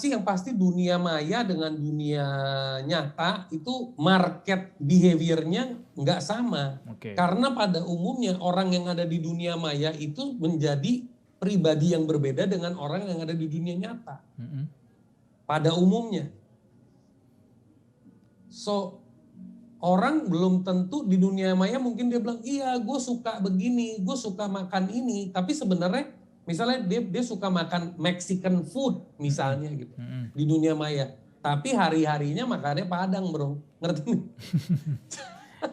yang pasti dunia maya dengan dunia nyata itu market behavior-nya nggak sama. Oke. Karena pada umumnya orang yang ada di dunia maya itu menjadi pribadi yang berbeda dengan orang yang ada di dunia nyata. Pada umumnya. So, orang belum tentu di dunia maya mungkin dia bilang, iya gue suka begini, gue suka makan ini. Tapi sebenarnya misalnya dia suka makan Mexican food misalnya gitu di dunia maya. Tapi hari-harinya makannya Padang bro, ngerti?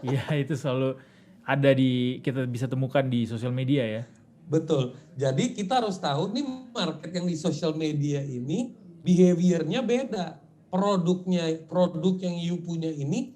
Iya itu selalu ada kita bisa temukan di sosial media ya. Betul. Jadi kita harus tahu nih market yang di sosial media ini behaviornya beda. Produk yang you punya ini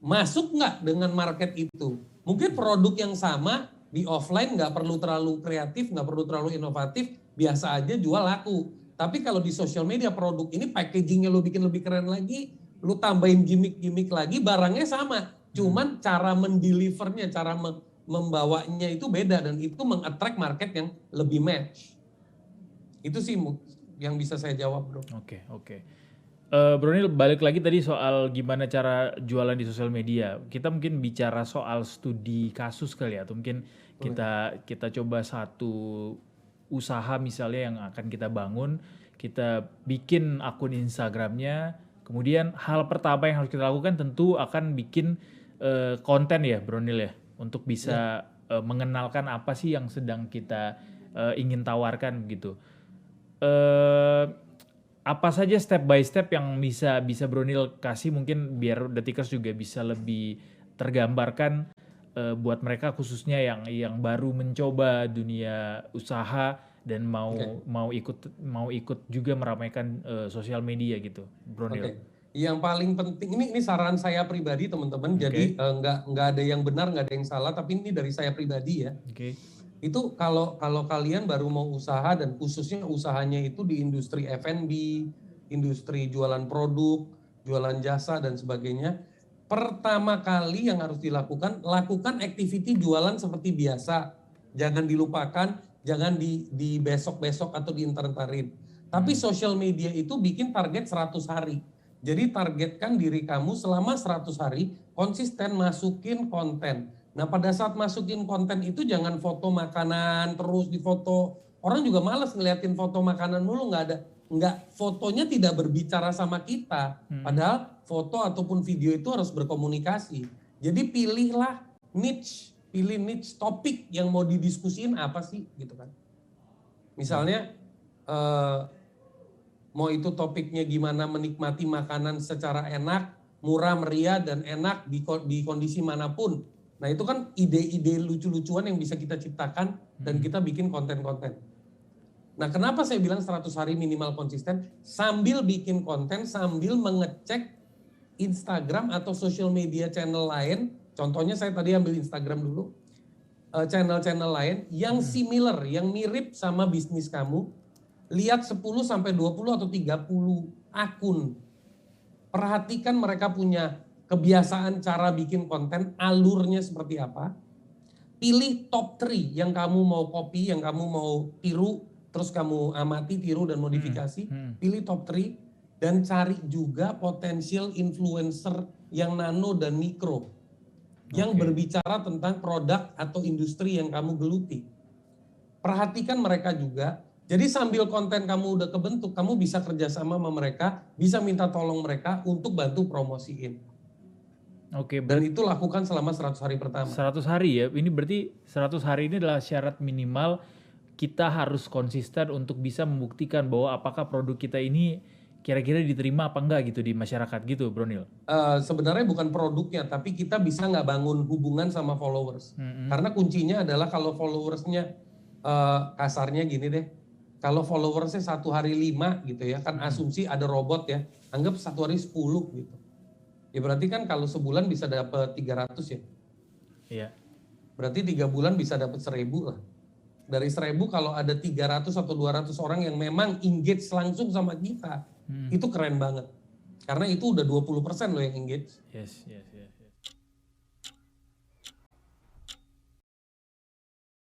masuk nggak dengan market itu? Mungkin produk yang sama di offline nggak perlu terlalu kreatif, nggak perlu terlalu inovatif, biasa aja jual laku. Tapi kalau di sosial media produk ini packagingnya lo bikin lebih keren lagi, lo tambahin gimmick-gimmick lagi, barangnya sama. Cuman cara mendelivernya, cara membawanya itu beda dan itu meng-attract market yang lebih match. Itu sih yang bisa saya jawab bro. Oke. Bro Nil, balik lagi tadi soal gimana cara jualan di sosial media. Kita mungkin bicara soal studi kasus kali ya, atau mungkin kita coba satu usaha misalnya yang akan kita bangun, kita bikin akun Instagramnya, kemudian hal pertama yang harus kita lakukan tentu akan bikin konten ya Bro Nil ya, untuk bisa mengenalkan apa sih yang sedang kita ingin tawarkan gitu. Apa saja step by step yang bisa Bro Nil kasih mungkin biar Detikers juga bisa lebih tergambarkan buat mereka khususnya yang baru mencoba dunia usaha dan mau ikut juga meramaikan sosial media gitu, Bro Nil. Yang paling penting ini saran saya pribadi teman-teman. Jadi nggak ada yang benar, nggak ada yang salah, tapi ini dari saya pribadi ya. Itu kalau kalian baru mau usaha dan khususnya usahanya itu di industri F&B, industri jualan produk, jualan jasa dan sebagainya, pertama kali yang harus dilakukan, lakukan activity jualan seperti biasa. Jangan dilupakan, jangan di besok-besok atau diintar-intarin. Tapi social media itu bikin target 100 hari. Jadi targetkan diri kamu selama 100 hari konsisten masukin konten. Nah pada saat masukin konten itu jangan foto makanan terus difoto. Orang juga malas ngeliatin foto makanan mulu, fotonya tidak berbicara sama kita. Padahal foto ataupun video itu harus berkomunikasi. Jadi pilih niche topik yang mau didiskusiin apa sih gitu kan. Misalnya mau itu topiknya gimana menikmati makanan secara enak, murah, meriah dan enak di kondisi manapun. Nah itu kan ide-ide lucu-lucuan yang bisa kita ciptakan dan kita bikin konten-konten. Nah kenapa saya bilang 100 hari minimal konsisten? Sambil bikin konten, sambil mengecek Instagram atau social media channel lain. Contohnya saya tadi ambil Instagram dulu. Channel-channel lain yang similar, yang mirip sama bisnis kamu. Lihat 10 sampai 20 atau 30 akun. Perhatikan mereka punya kebiasaan cara bikin konten, alurnya seperti apa. Pilih top 3 yang kamu mau copy, yang kamu mau tiru, terus kamu amati, tiru dan modifikasi. Pilih top 3 dan cari juga potensial influencer yang nano dan mikro. Yang berbicara tentang produk atau industri yang kamu geluti. Perhatikan mereka juga. Jadi sambil konten kamu udah kebentuk, kamu bisa kerjasama sama mereka, bisa minta tolong mereka untuk bantu promosiin. Dan itu lakukan selama 100 hari pertama. 100 hari ya, ini berarti 100 hari ini adalah syarat minimal kita harus konsisten untuk bisa membuktikan bahwa apakah produk kita ini kira-kira diterima apa enggak gitu di masyarakat gitu Bro Nil. Sebenarnya bukan produknya, tapi kita bisa nggak bangun hubungan sama followers. Karena kuncinya adalah kalau followersnya kasarnya gini deh, kalau followersnya 1 hari 5 gitu ya, kan asumsi ada robot ya, anggap 1 hari 10 gitu. Ya berarti kan kalau sebulan bisa dapat 300 ya. Iya. Berarti 3 bulan bisa dapat 1000 lah. Dari 1000 kalau ada 300 atau 200 orang yang memang engage langsung sama kita, itu keren banget. Karena itu udah 20% loh yang engage. Yes.